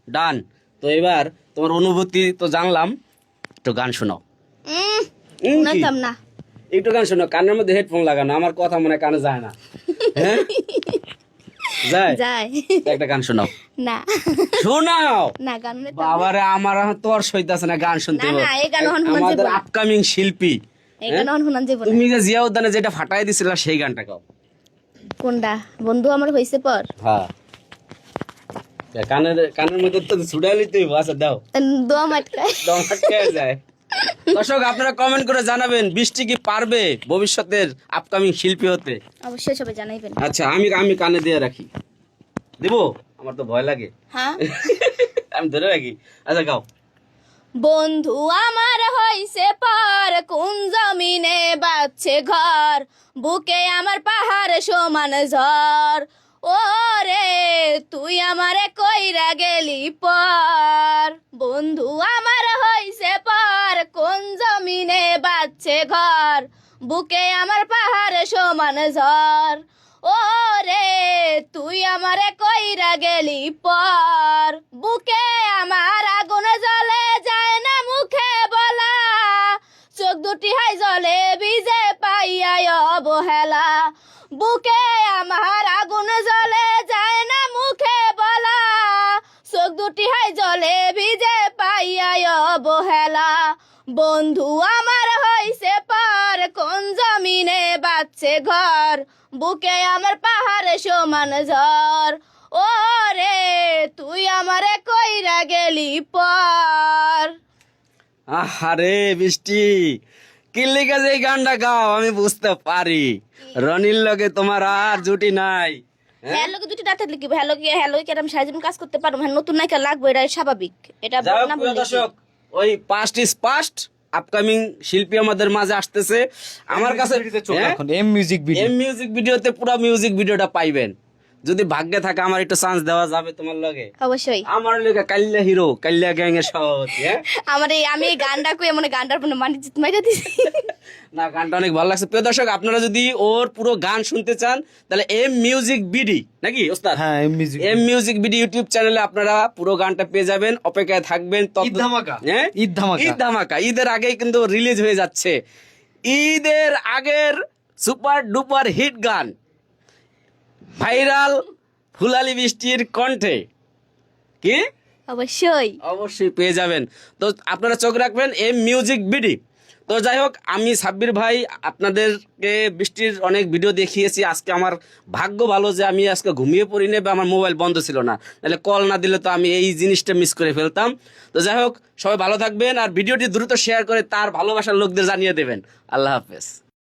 ডান। তো এবার তোমার অনুভূতি তো জানলাম, একটু গান শোনাও। কি? শুনতাম না। একটু গান শোনাও, কানের মধ্যে হেডফোন লাগানো, আমার কথা মনে হয় কানে যায় না। হ্যাঁ যায়। যায় একটা গান শোনাও। না শোনাও না গান শুনতাম না। বাবারে, আমার এখন তোর সইতাছে না গান শুনতে। না, না, এই গান এখন শোনা আমাদের যাবে না। আপকামিং শিল্পী, এই গান এখন শুনান যাবো না। তুমি যে জিয়া উদ্যানে যেটা ফাটাই দিছিলা সেই গানটা গাও। কোনটা? বন্ধু আমার হইছে পর। হ্যাঁ, কানের কানের মধ্যে তো ছুড়াই লিতে হইব। আচ্ছা দাও, দোয়া মাটকায়। দম আটকে যায়। দর্শক আপনারা কমেন্ট করে জানাবেন বৃষ্টি কি পারবে ভবিষ্যতের আপকামিং শিল্পী হতে। অবশ্যই সবাই জানাইবেন। আচ্ছা আমি আমি কানে দিয়ে রাখি, দেবো, আমার তো ভয় লাগে। হ্যাঁ। আমি ধরে রাখি। আচ্ছা গাও। বন্ধু আমার হইছে পার, কোন জমিনে বাচ্ছে ঘর, বুকে আমার পাহাড় সমান ঝড়, ও রে তুই আমারে কইরা গেলি পর। বন্ধু আমার হইছে পার, কোন জমিনে বাচ্ছে ঘর, বুকে আমার পাহাড় সমান ঝড়, ও রে তুই আমারে কইরা গেলি পর। বুকে আমার আগুন জ্বলে যায় না মুখে বলা, চোখ দুটি হাই জলে ভিজে পাইয়াই অবহেলা। বুকে আমার আগুন জ্বলে যায় না মুখে বলা, চোখ দুটি হাই জলে ভিজে পাইয়াই অবহেলা। বন্ধু আমার হইছে পার, কোন জমিনে বাচ্ছে ঘর, বুকে আমার পাহাড় সমান ঝড়, ও রে তুই আমারে কইরা গেলি পর। আহারে বৃষ্টি, কি লিখে যে এই গানটা গাও আমি বুঝতে পারি। রনির লগে তোমার আর জুটি নাই। হ্যাঁ লোকে দুটি ডাক্তার লিখিব, হ্যালো কি হ্যালো কি আমি সারাজীবন কাজ করতে পারবো, হ্যাঁ নতুন নায়িকা লাগবে, এটা স্বাভাবিক। এটা যাই হোক না প্রিয় বললে কি? দর্শক, ওই পাস্ট ইজ পাস্ট, আপকামিং শিল্পী আমাদের মাঝে আসতেছে। আমার কাছে M music video M music ভিডিওতে পুরো মিউজিক ভিডিওটা পাইবেন। যদি ভাগ্যে থাকে আমার একটু চান্স দেওয়া যাবে তোমার লগে। অবশ্যই আমার লগে কাল্লা হিরো, কাল্লা গ্যাং এর সভাপতি। হ্যাঁ আমি এই গানটা কই এমন গানটার পরে মানি জিত মাইরা দিছি। না, গানটা অনেক ভালো লাগছে। প্রিয় দর্শক আপনারা যদি ওর পুরো গান শুনতে চান তাহলে এম মিউজিক বিডি নাকি ওস্তাদ, হ্যাঁ M music M music BD YouTube চ্যানেলে আপনারা পুরো গানটা পেয়ে যাবেন। অপেক্ষায় থাকবেন। ঈদ ধামাকা। হ্যাঁ ঈদ ধামাকা। ঈদ ধামাকা ঈদের আগেই কিন্তু রিলিজ হয়ে যাচ্ছে। ঈদের আগের সুপার ডুপার হিট গান, ভাইরাল ফুলালি বৃষ্টির কণ্ঠে, কি অবশ্যই অবশ্যই পেয়ে যাবেন। তো আপনারা চোখ রাখবেন এম মিউজিক বিডি। তো যাই হোক, আমি সাব্বির ভাই আপনাদেরকে বৃষ্টির অনেক ভিডিও দেখিয়েছি। আজকে আমার ভাগ্য ভালো যে আমি আজকে ঘুমিয়ে পড়িনি বা আমার মোবাইল বন্ধ ছিল না, তাহলে কল না দিলে তো আমি এই জিনিসটা মিস করে ফেলতাম। তো যাই হোক, সবাই ভালো থাকবেন আর ভিডিওটি দ্রুত শেয়ার করে তার ভালোবাসার লোকদের জানিয়ে দেবেন। আল্লাহ হাফেজ।